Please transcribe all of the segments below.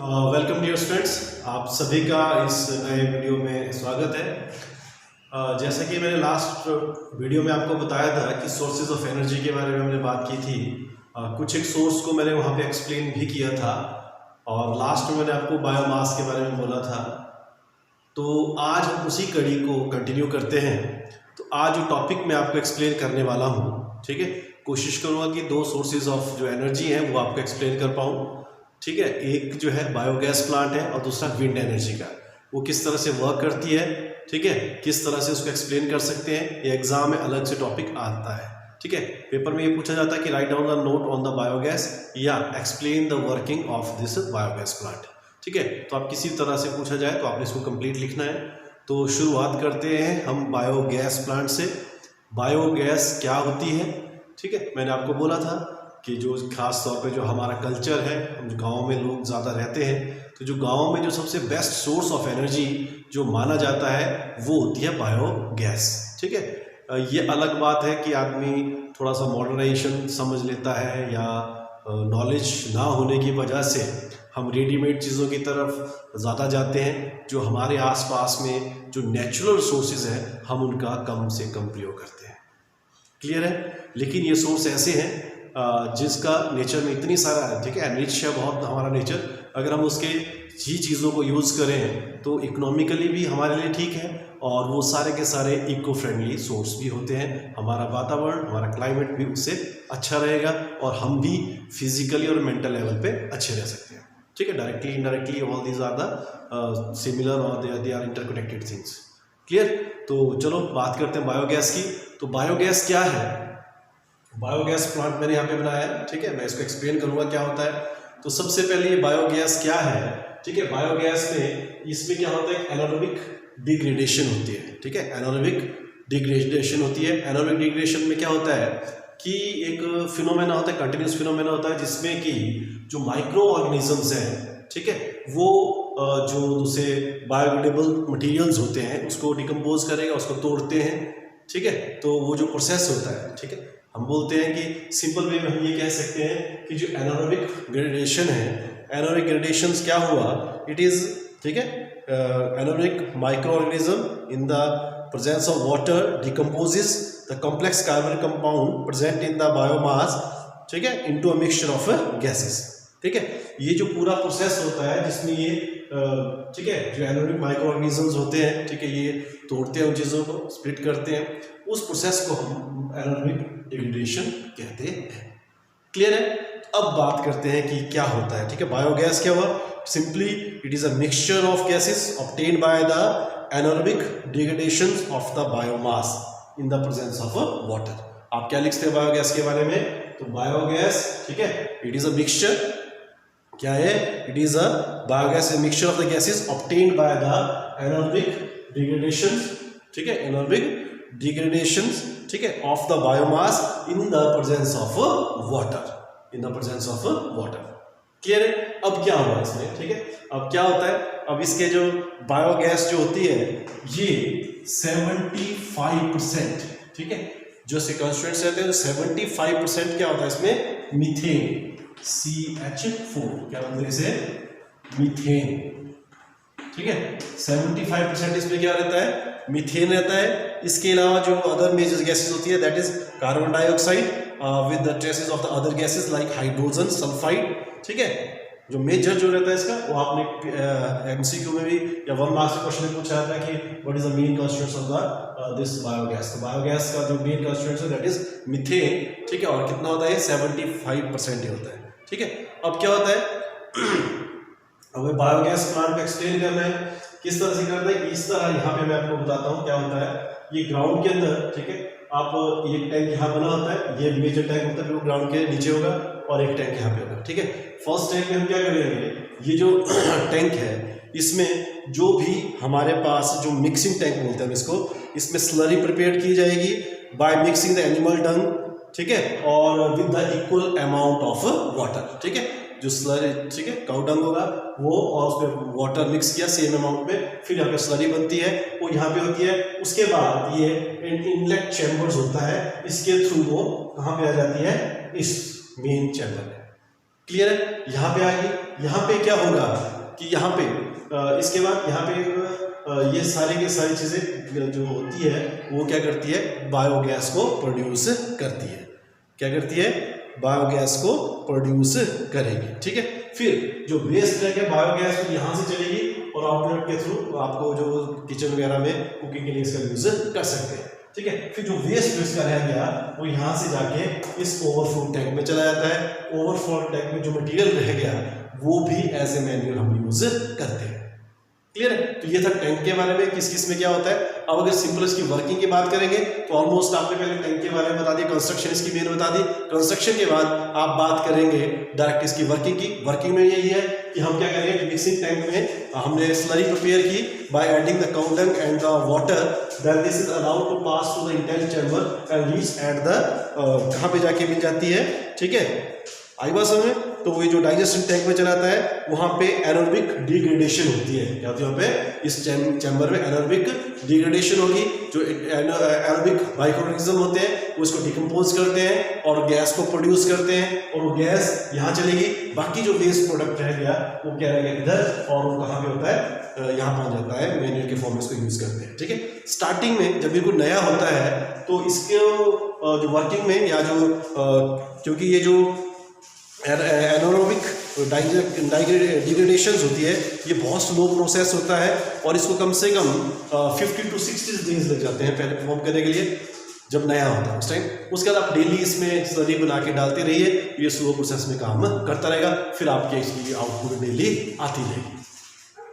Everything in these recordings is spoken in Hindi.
वेलकम डियर स्टूडेंट्स, आप सभी का इस नए वीडियो में स्वागत है। जैसा कि मैंने लास्ट वीडियो में आपको बताया था कि सोर्सेज ऑफ एनर्जी के बारे में हमने बात की थी। कुछ एक सोर्स को मैंने वहाँ पे एक्सप्लेन भी किया था और लास्ट में मैंने आपको बायोमास के बारे में बोला था। तो आज हम उसी कड़ी को कंटिन्यू करते हैं। तो आज जो टॉपिक मैं आपको एक्सप्लेन करने वाला हूँ, ठीक है, कोशिश करूँगा कि दो सोर्सेज ऑफ जो एनर्जी है वो आपको एक्सप्लेन कर पाऊँ। ठीक है, एक जो है बायोगैस प्लांट है और दूसरा विंड एनर्जी का, वो किस तरह से वर्क करती है, ठीक है, किस तरह से उसको एक्सप्लेन कर सकते हैं। ये एग्जाम में अलग से टॉपिक आता है। ठीक है, पेपर में ये पूछा जाता है कि write down the note on the biogas या explain the working of this biogas plant. ठीक है, तो आप किसी तरह से पूछा जाए तो आपने इसको कंप्लीट लिखना है। तो शुरुआत करते हैं हम बायोगैस प्लांट से। बायोगैस क्या होती है? ठीक है, मैंने आपको बोला था कि जो खास तौर पे जो हमारा कल्चर है, हम जो गाँव में लोग ज़्यादा रहते हैं, तो जो गाँव में जो सबसे बेस्ट सोर्स ऑफ एनर्जी जो माना जाता है वो होती है बायोगैस। ठीक है, ये अलग बात है कि आदमी थोड़ा सा मॉडर्नाइजेशन समझ लेता है या नॉलेज ना होने की वजह से हम रेडीमेड चीज़ों की तरफ ज़्यादा जाते हैं। जो हमारे आसपास में जो नेचुरल सोर्सेज हैं हम उनका कम से कम प्रयोग करते हैं। क्लियर है? लेकिन ये सोर्स ऐसे हैं जिसका नेचर में इतनी सारा है, ठीक है, रिच है बहुत हमारा नेचर। अगर हम उसके ही चीज़ों को यूज़ करें तो इकोनॉमिकली भी हमारे लिए ठीक है और वो सारे के सारे इको फ्रेंडली सोर्स भी होते हैं। हमारा वातावरण, हमारा क्लाइमेट भी उससे अच्छा रहेगा और हम भी फिजिकली और मेंटल लेवल पे अच्छे रह सकते हैं। ठीक है, directly indirectly all these are the similar और they are interconnected things. Clear? तो चलो बात करते हैं बायोगैस की। तो बायोगैस क्या है? बायोगैस प्लांट मैंने यहाँ पे बनाया है। ठीक है, मैं इसको एक्सप्लेन करूँगा क्या होता है। तो सबसे पहले ये बायोगैस क्या है? ठीक है, बायोगैस में इसमें क्या होता है, एनारोबिक डिग्रेडेशन होती है। ठीक है, एनारोबिक डिग्रेडेशन होती है। एनारोबिक डिग्रेडेशन में क्या होता है कि एक फिनोमेना होता है, कंटिन्यूस फिनोमेना होता है, जिसमें कि जो माइक्रो ऑर्गेनिजम्स हैं, ठीक है, वो जो दूसरे बायोडिग्रेडेबल मटेरियल्स होते हैं उसको डिकम्पोज करेगा, उसको तोड़ते हैं। ठीक है, तो वो जो प्रोसेस होता है, ठीक है, हम बोलते हैं कि सिंपल वे में हम ये कह सकते हैं कि जो एनारोबिक ग्रेडेशन है, एनारोबिक ग्रेडेशंस क्या हुआ, इट इज, ठीक है, anaerobic micro organism in the presence of water decomposes the complex carbon compound present in the biomass, ठीक है, into a mixture of gases. ठीक है, ये जो पूरा प्रोसेस होता है जिसमें ये ठीक है, जो एनारोबिक माइक्रो ऑर्गेनिजम्स होते हैं, ठीक है, ये तोड़ते हैं उन चीज़ों को, स्प्लिट करते हैं, उस प्रोसेस को हम एनारोबिक डिग्रेडेशन कहते हैं। क्लियर है? अब बात करते हैं कि क्या होता है। ठीक है, बायोगैस क्या हुआ? Simply it is a mixture of gases obtained by the anaerobic degradation of the biomass in the presence of water. आप क्या लिखते हैं बायोगैस के बारे में? तो बायोगैस, ठीक है, इट इज अ मिक्सचर, क्या है, it is a biogas a mixture of the gases obtained by the anaerobic degradation, ठीक है, एनारोबिक डिग्रेडेशन, ठीक है, of the biomass in the presence of water, in the presence of water. Clear है? अब क्या हुआ इसमें? ठीक है, अब क्या होता है, अब इसके जो बायोगैस जो होती है ये 75%, ठीक है, जो कंस्टिट्यूएंट्स रहते हैं 75% क्या होता है इसमें, मीथेन, CH4, क्या बोलते हैं इसे, मीथेन। ठीक है, 75% इसमें क्या रहता है, मीथेन रहता है। इसके अलावा जो अदर मेजर गैसेस होती है that is carbon dioxide with the traces of the other gases like hydrogen sulphide. ठीक है, जो मेजर जो रहता है इसका, वो आपने एमसीक्यू में भी या 1 मार्क्स क्वेश्चन में पूछा था कि what is the main constituents of the this biogas. तो बायोगैस का जो मेन कंस्टिट्यूएंट्स है दैट इज मीथेन। ठीक है, और कितना होता है, 75% ही होता है। ठीक है, अब क्या होता है, अब बायोगैस प्लांट को एक्सप्लेन करना है, किस तरह से करना है, इस तरह यहाँ पे मैं आपको बताता हूँ क्या होता है। ये ग्राउंड के अंदर, ठीक है, आप एक टैंक यहाँ बना होता है, ये मेजर टैंक होता है, वो ग्राउंड के नीचे होगा और एक टैंक यहाँ पे होगा। ठीक है, फर्स्ट टैंक में हम क्या करेंगे, ये जो टैंक है इसमें जो भी हमारे पास जो मिक्सिंग टैंक बोलते हैं इसको, इसमें स्लरी प्रिपेयर की जाएगी बाय मिक्सिंग द एनिमल डंग, ठीक है, और with the equal amount of water. ठीक है, जो स्लरी, ठीक है, काउ डंग होगा वो और उसमें वाटर मिक्स किया सेम अमाउंट में, फिर यहाँ पे स्लरी बनती है, वो यहाँ पे होती है। उसके बाद ये इनलेट चैम्बर्स होता है, इसके थ्रू वो कहाँ पे आ जाती है, इस मेन चैम्बर में। क्लियर है? यहाँ पे आएगी, यहाँ पे क्या होगा कि यहाँ पे इसके बाद यहाँ पे ये सारी की सारी चीज़ें जो होती है वो क्या करती है, बायोगैस को प्रोड्यूस करती है। क्या करती है? बायोगैस को प्रोड्यूस करेगी। ठीक है, फिर जो वेस्ट है बायोगैस यहाँ से चलेगी और आउटलेट के थ्रू आपको जो किचन वगैरह में कुकिंग के लिए इसका यूज कर सकते हैं। ठीक है, फिर जो वेस्ट इसका रह गया वो यहाँ से जाके इस ओवरफ्लो टैंक में चला जाता है। ओवरफ्लो टैंक में जो मटेरियल रह गया वो भी एज ए मैन्योर हम यूज करते हैं। क्लियर है? तो ये था टैंक के बारे में, किस किस में क्या होता है। अब अगर सिंपल इसकी वर्किंग की बात करेंगे तो ऑलमोस्ट आपने पहले टैंक के बारे में बता दिया, कंस्ट्रक्शन इसकी मेन बता दी। कंस्ट्रक्शन के बाद आप बात करेंगे डायरेक्ट इसकी वर्किंग की। वर्किंग में यही है कि हम क्या करेंगे, मिक्सिंग टैंक में हमने स्लरी प्रिपेयर की by adding the cow dung and the water, then this is allowed to pass to the inlet chamber and reach at the कहाँ पे जाके मिल जाती है। ठीक है, आई बात समझ में? तो वो जो डाइजेशन टैंक में चलाता है वहां पे एनारोबिक डिग्रेडेशन होती है। क्या होती है वहाँ पे? इस चैम्बर में एनारोबिक डिग्रेडेशन होगी। जो एनारोबिक माइक्रोऑर्गेनिज्म होते हैं वो इसको डिकम्पोज करते हैं और गैस को प्रोड्यूस करते हैं और वो गैस यहाँ चलेगी। बाकी जो वेस्ट प्रोडक्ट रह गया वो क्या रह गया इधर, और वो कहाँ पे होता है? यहाँ पहुँच जाता है, मैन्योर के फॉर्म में इसको यूज करते हैं। ठीक है, स्टार्टिंग में जब बिल्कुल नया होता है तो इसके जो वर्किंग में या जो क्योंकि ये जो एनारोबिक डिग्रेडेशन होती है ये बहुत स्लो प्रोसेस होता है और इसको कम से कम 50 to 60 डेज लग जाते हैं पहले परफॉर्म करने के लिए, जब नया होता है उस टाइम। उसके बाद आप डेली इसमें स्लरी बना के डालते रहिए, ये स्लो प्रोसेस में काम करता रहेगा, फिर आपके इसकी आउटपुट डेली आती रहेगी।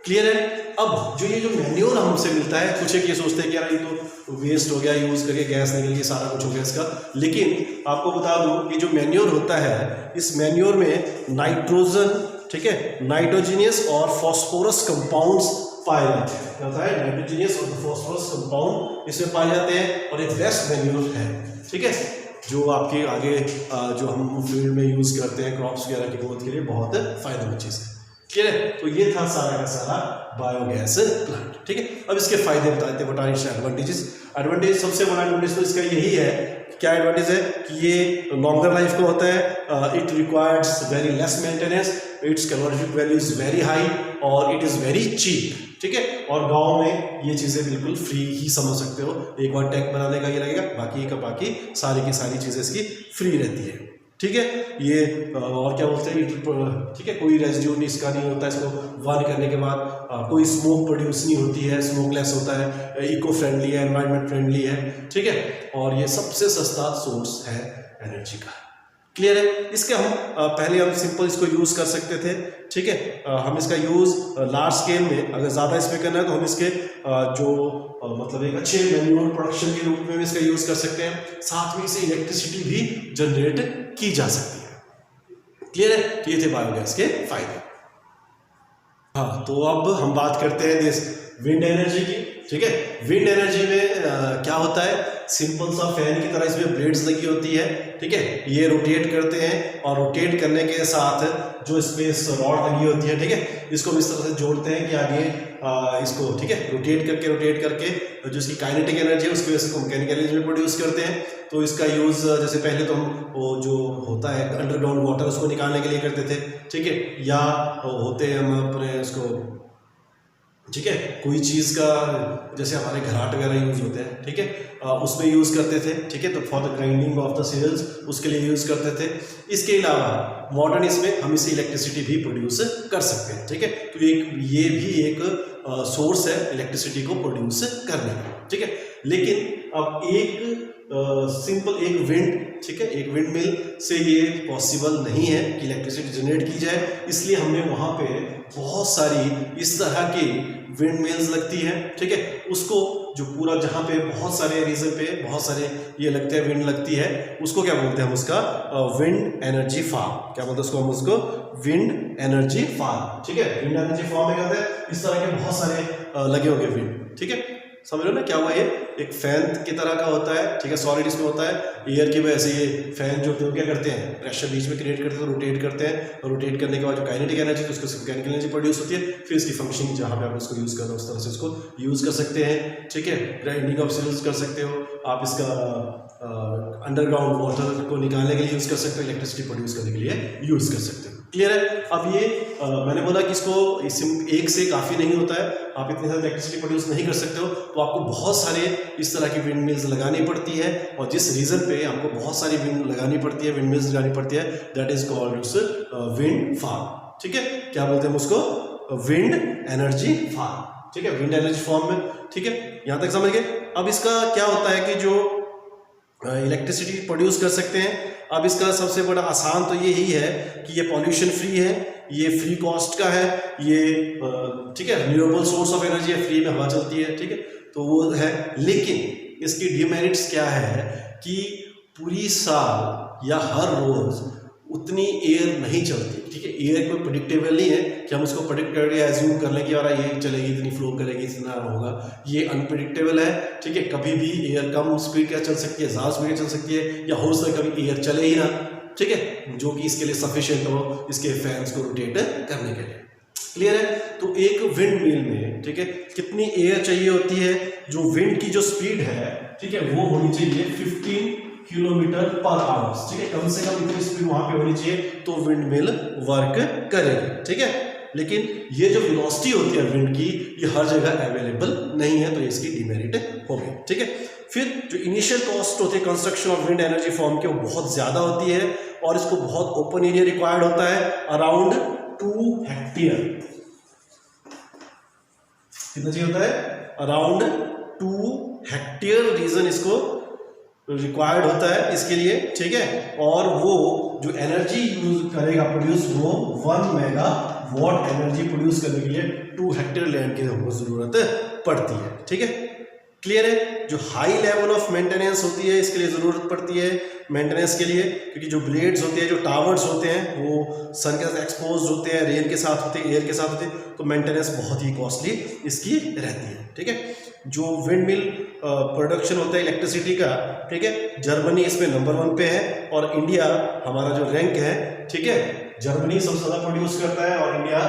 क्लियर है? अब जो ये जो मैन्योर हमसे मिलता है, कुछ एक ये सोचते हैं कि यार ये तो वेस्ट हो गया, यूज करके गैस निकल गई, सारा कुछ हो गया इसका, लेकिन आपको बता दूं कि जो मैन्योर होता है इस मैन्योर में नाइट्रोजन, ठीक है, नाइट्रोजीनियस और फॉस्फोरस कंपाउंड्स पाए जाते हैं। क्या होता है? नाइट्रोजीनियस और फॉस्फोरस कंपाउंड इसमें पाए जाते हैं और एक बेस्ट मैन्योर है। ठीक है, जो आपके आगे जो हम फील्ड में यूज करते हैं क्रॉप्स वगैरह की ग्रोथ के लिए बहुत फायदेमंद चीज़ है। ठीक है, तो ये था सारा का सारा बायोगैस प्लांट। ठीक है, अब इसके फायदे बताते हैं, what are its advantages. Advantage, सबसे बड़ा एडवांटेज तो इसका यही है, क्या एडवांटेज है कि ये लॉन्गर लाइफ का होता है, it requires very less maintenance, it's calorific value is very high और इट इज़ वेरी चीप। ठीक है, और गांव में ये चीज़ें बिल्कुल फ्री ही समझ सकते हो, एक बार टैंक बनाने का ये लगेगा, बाकी का बाकी सारी की सारी चीज़ें इसकी फ्री रहती है। ठीक है, ये और क्या बोलते हैं, ठीक है, कोई रेजिड्यू नहीं इसका नहीं होता, इसको बर्न करने के बाद कोई स्मोक प्रोड्यूस नहीं होती है, स्मोकलेस होता है, इको फ्रेंडली है, एनवायरनमेंट फ्रेंडली है। ठीक है, और ये सबसे सस्ता सोर्स है एनर्जी का। क्लियर है? इसके हम पहले हम सिंपल इसको यूज़ कर सकते थे। ठीक है, हम इसका यूज़ लार्ज स्केल में अगर ज़्यादा इसमें करना है तो हम इसके मतलब एक अच्छे मैन्योर प्रोडक्शन के रूप में भी इसका यूज़ कर सकते हैं, साथ में इसे इलेक्ट्रिसिटी भी जनरेट की जा सकती है। क्लियर है? तो ये थे बायोगैस के फायदे। हाँ, तो अब हम बात करते हैं दिस विंड एनर्जी की। ठीक है, विंड एनर्जी में क्या होता है, सिंपल सा फैन की तरह इसमें ब्लेड्स लगी होती है। ठीक है, ये रोटेट करते हैं और रोटेट करने के साथ जो इसमें रॉड लगी होती है, ठीक है, इसको हम इस तरह से जोड़ते हैं कि आगे इसको, ठीक है, रोटेट करके जो इसकी काइनेटिक एनर्जी है उसको इसको मैकेनिकल एनर्जी में प्रोड्यूस करते हैं। तो इसका यूज़ जैसे पहले तो हम वो जो होता है अंडरग्राउंड वाटर उसको निकालने के लिए करते थे। ठीक है, या होते हैं हम अपने उसको, ठीक है, कोई चीज़ का जैसे हमारे घराट वगैरह यूज़ होते हैं, ठीक है, उसमें यूज़ करते थे। ठीक है, तो for the grinding of the cereals उसके लिए यूज़ करते थे। इसके अलावा मॉडर्न इसमें हम इसे इलेक्ट्रिसिटी भी प्रोड्यूस कर सकते हैं। ठीक है, तो ये भी एक सोर्स है इलेक्ट्रिसिटी को प्रोड्यूस करने का। ठीक है, लेकिन अब एक सिंपल एक विंड, ठीक है, एक विंड मिल से ये पॉसिबल नहीं है कि इलेक्ट्रिसिटी जनरेट की जाए, इसलिए हमने वहाँ पे बहुत सारी इस तरह की विंड मिल्स लगती हैं। ठीक है, उसको जो पूरा जहाँ पे बहुत सारे रीजन पे बहुत सारे ये लगते हैं विंड लगती है, उसको क्या बोलते हैं हम उसका विंड एनर्जी फार्म। क्या बोलते हैं उसको हम उसको विंड एनर्जी फार्म। ठीक है, विंड एनर्जी फार्म में कहते हैं इस तरह के बहुत सारे लगे होंगे विंड। ठीक है, समझ लो ना क्या हुआ, ये एक फैन की तरह का होता है। ठीक है, सॉलिड इसमें होता है, एयर की वजह से ये फैन जो होते हैं क्या करते हैं, प्रेशर बीच में क्रिएट करते हैं, रोटेट करते हैं, और रोटेट करने के बाद जो काइनेटिक एनर्जी तो उसको मैकेनिकल एनर्जी प्रोड्यूस होती है। फिर इसकी फंक्शनिंग जहाँ पे आप इसको यूज़ करते हो उस तरह से इसको यूज़ कर सकते हैं। ठीक है, ग्राइंडिंग ऑफ सीरियल्स कर सकते हो आप, इसका अंडरग्राउंड वाटर को निकालने के लिए यूज़ कर सकते हो, इलेक्ट्रिसिटी प्रोड्यूस करने के लिए यूज़ कर सकते हो। क्लियर है। अब ये मैंने बोला कि इसको एक से काफ़ी नहीं होता है, आप इतनी ज़्यादा इलेक्ट्रिसिटी प्रोड्यूस नहीं कर सकते हो, तो आपको बहुत सारे इस तरह की विंड मिल्स लगानी पड़ती है। और जिस रीज़न पे हमको बहुत सारी विंड लगानी पड़ती है, विंड मिल्स लगानी पड़ती है, that is called wind farm. ठीक है, क्या बोलते हैं उसको? Wind energy farm. ठीक है, विंड एनर्जी फॉर्म में। ठीक है, यहाँ तक समझ गए। अब इसका क्या होता है कि जो इलेक्ट्रिसिटी प्रोड्यूस कर सकते हैं, अब इसका सबसे बड़ा आसान तो यही है कि ये पॉल्यूशन फ्री है, ये फ्री कॉस्ट का है, ये ठीक है रिन्यूएबल सोर्स ऑफ एनर्जी है, फ्री में हवा चलती है। ठीक है, तो वो है। लेकिन इसकी डिमेरिट्स क्या है कि पूरी साल या हर रोज उतनी एयर नहीं चलती। ठीक है, एयर कोई प्रिडिक्टेबल नहीं है कि हम उसको प्रिडिक्ट करके एज्यूम कर लें कि यार ये चलेगी, इतनी फ्लो करेगी, इतना होगा। ये अनप्रिडिक्टेबल है। ठीक है, कभी भी एयर कम स्पीड का चल सकती है, ज़्यादा स्पीड चल सकती है, या हो सकता है कभी एयर चले ही ना। ठीक है, जो कि इसके लिए सफिशिएंट हो इसके फैंस को रोटेट करने के लिए। क्लियर है। तो एक विंड मिल में, ठीक है, कितनी एयर चाहिए होती है? जो विंड की जो स्पीड है, ठीक है, वो होनी चाहिए 15 किलोमीटर पर आवर्स। ठीक है, कम से कम इतनी स्पीड वहां पे होनी चाहिए तो विंड मिल वर्क करेगी। ठीक है, लेकिन ये जो वेलोसिटी होती है विंड की, ये हर जगह अवेलेबल नहीं है, तो इसकी डिमेरिट होगी। ठीक है, फिर जो इनिशियल कॉस्ट होती है construction of wind energy form के, वो बहुत ज्यादा होती है और इसको बहुत ओपन एरिया रिक्वायर्ड होता है, अराउंड 2 हेक्टेयर। कितना चाहिए होता है? अराउंड 2 हेक्टेयर रीजन इसको रिक्वायर्ड होता है इसके लिए। ठीक है, और वो जो एनर्जी यूज करेगा प्रोड्यूस, वो 1 मेगावाट एनर्जी प्रोड्यूस करने के लिए 2 हेक्टेयर लैंड की हमको जरूरत पड़ती है। ठीक है, क्लियर है। जो हाई लेवल ऑफ मेंटेनेंस होती है इसके लिए ज़रूरत पड़ती है मेंटेनेंस के लिए, क्योंकि जो ब्लेड्स होते हैं, जो टावर्स होते हैं, वो सन के साथ एक्सपोज होते हैं, रेन के साथ होते हैं, एयर के साथ होते हैं, तो मेंटेनेंस बहुत ही कॉस्टली इसकी रहती है। ठीक है, जो विंड मिल प्रोडक्शन होता है इलेक्ट्रिसिटी का, ठीक है, जर्मनी इसमें नंबर 1 पे है और इंडिया हमारा जो रैंक है, ठीक है, जर्मनी सबसे ज़्यादा प्रोड्यूस करता है और इंडिया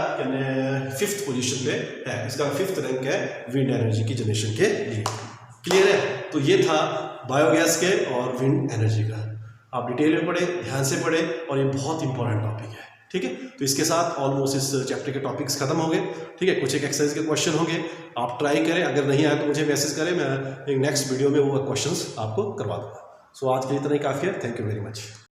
5th पोजीशन पे है। इसका 5th रैंक है विंड एनर्जी की जनरेशन के लिए। क्लियर है। तो ये था बायोगैस के और विंड एनर्जी का। आप डिटेल में पढ़े, ध्यान से पढ़े, और ये बहुत इंपॉर्टेंट टॉपिक है। ठीक है, तो इसके साथ ऑलमोस्ट इस चैप्टर के टॉपिक्स खत्म हो गए। ठीक है, कुछ एक एक्सरसाइज के क्वेश्चन होंगे, आप ट्राई करें, अगर नहीं आया तो मुझे मैसेज करें, मैं एक नेक्स्ट वीडियो में वो क्वेश्चंस आपको करवा दूंगा। सो आज के लिए इतना ही काफ़ी है। Thank you very much.